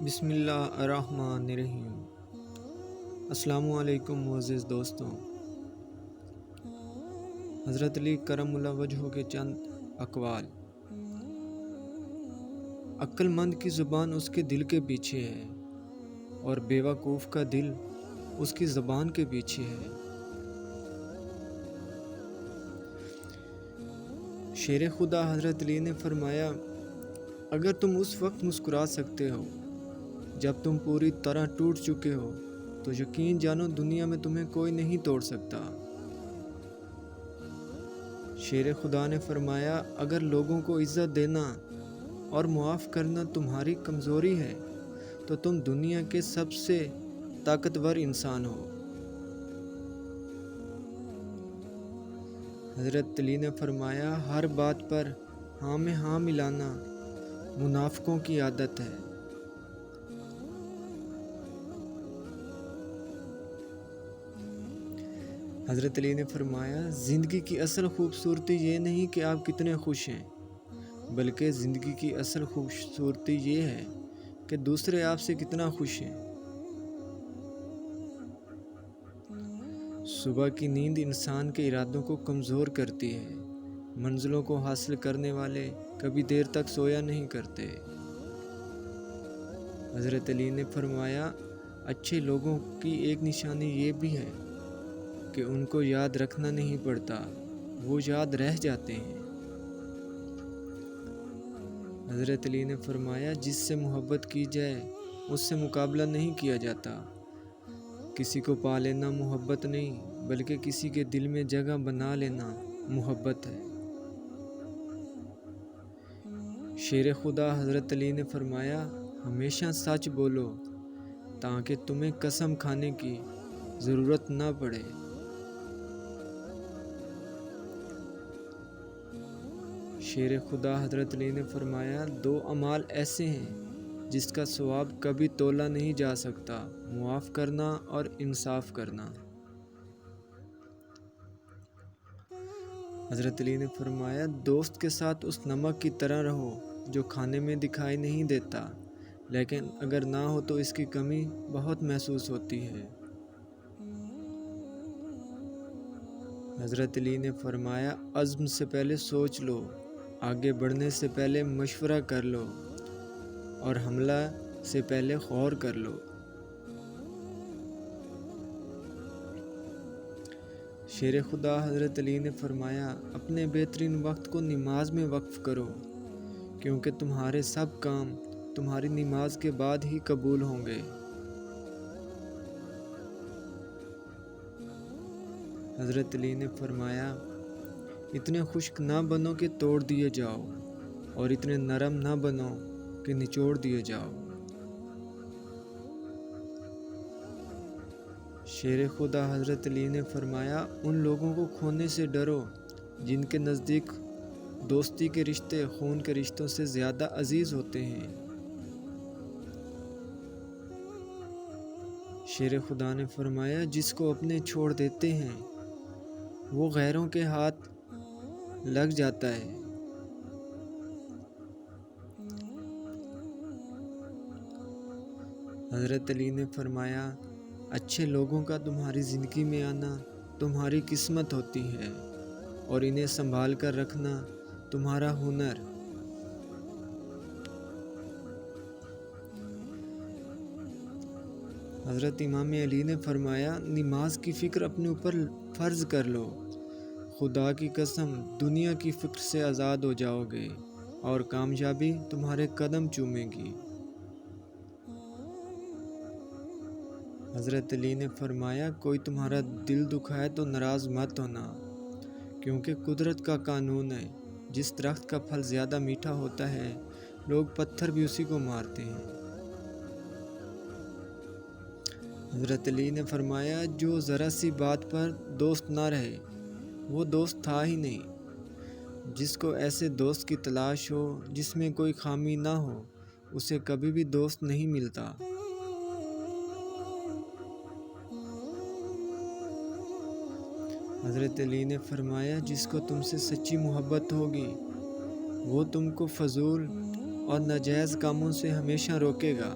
بسم اللہ الرحمن الرحیم۔ السلام علیکم معزز دوستوں۔ حضرت علی کرم اللہ وجہہ کے چند اقوال۔ عقل مند کی زبان اس کے دل کے پیچھے ہے اور بیوقوف کا دل اس کی زبان کے پیچھے ہے۔ شیر خدا حضرت علی نے فرمایا، اگر تم اس وقت مسکرا سکتے ہو جب تم پوری طرح ٹوٹ چکے ہو تو یقین جانو دنیا میں تمہیں کوئی نہیں توڑ سکتا۔ شیر خدا نے فرمایا، اگر لوگوں کو عزت دینا اور معاف کرنا تمہاری کمزوری ہے تو تم دنیا کے سب سے طاقتور انسان ہو۔ حضرت علی نے فرمایا، ہر بات پر ہاں میں ہاں ملانا منافقوں کی عادت ہے۔ حضرت علی نے فرمایا، زندگی کی اصل خوبصورتی یہ نہیں کہ آپ کتنے خوش ہیں، بلکہ زندگی کی اصل خوبصورتی یہ ہے کہ دوسرے آپ سے کتنا خوش ہیں۔ صبح کی نیند انسان کے ارادوں کو کمزور کرتی ہے۔ منزلوں کو حاصل کرنے والے کبھی دیر تک سویا نہیں کرتے۔ حضرت علی نے فرمایا، اچھے لوگوں کی ایک نشانی یہ بھی ہے کہ ان کو یاد رکھنا نہیں پڑتا، وہ یاد رہ جاتے ہیں۔ حضرت علی نے فرمایا، جس سے محبت کی جائے اس سے مقابلہ نہیں کیا جاتا۔ کسی کو پا لینا محبت نہیں، بلکہ کسی کے دل میں جگہ بنا لینا محبت ہے۔ شیر خدا حضرت علی نے فرمایا، ہمیشہ سچ بولو تاکہ تمہیں قسم کھانے کی ضرورت نہ پڑے۔ شیر خدا حضرت علی نے فرمایا، دو اعمال ایسے ہیں جس کا ثواب کبھی تولا نہیں جا سکتا، معاف کرنا اور انصاف کرنا۔ حضرت علی نے فرمایا، دوست کے ساتھ اس نمک کی طرح رہو جو کھانے میں دکھائی نہیں دیتا لیکن اگر نہ ہو تو اس کی کمی بہت محسوس ہوتی ہے۔ حضرت علی نے فرمایا، عزم سے پہلے سوچ لو، آگے بڑھنے سے پہلے مشورہ کر لو اور حملہ سے پہلے غور کر لو۔ شیر خدا حضرت علی نے فرمایا، اپنے بہترین وقت کو نماز میں وقف کرو کیونکہ تمہارے سب کام تمہاری نماز کے بعد ہی قبول ہوں گے۔ حضرت علی نے فرمایا، اتنے خشک نہ بنو کہ توڑ دیے جاؤ اور اتنے نرم نہ بنو کہ نچوڑ دیے جاؤ۔ شیر خدا حضرت علی نے فرمایا، ان لوگوں کو کھونے سے ڈرو جن کے نزدیک دوستی کے رشتے خون کے رشتوں سے زیادہ عزیز ہوتے ہیں۔ شیر خدا نے فرمایا، جس کو اپنے چھوڑ دیتے ہیں وہ غیروں کے ہاتھ لگ جاتا ہے۔ حضرت علی نے فرمایا، اچھے لوگوں کا تمہاری زندگی میں آنا تمہاری قسمت ہوتی ہے اور انہیں سنبھال کر رکھنا تمہارا ہنر۔ حضرت امام علی نے فرمایا، نماز کی فکر اپنے اوپر فرض کر لو، خدا کی قسم دنیا کی فکر سے آزاد ہو جاؤ گے اور کامیابی تمہارے قدم چومے گی۔ حضرت علی نے فرمایا، کوئی تمہارا دل دکھائے تو ناراض مت ہونا کیونکہ قدرت کا قانون ہے، جس درخت کا پھل زیادہ میٹھا ہوتا ہے لوگ پتھر بھی اسی کو مارتے ہیں۔ حضرت علی نے فرمایا، جو ذرا سی بات پر دوست نہ رہے وہ دوست تھا ہی نہیں۔ جس کو ایسے دوست کی تلاش ہو جس میں کوئی خامی نہ ہو اسے کبھی بھی دوست نہیں ملتا۔ حضرت علی نے فرمایا، جس کو تم سے سچی محبت ہوگی وہ تم کو فضول اور ناجائز کاموں سے ہمیشہ روکے گا۔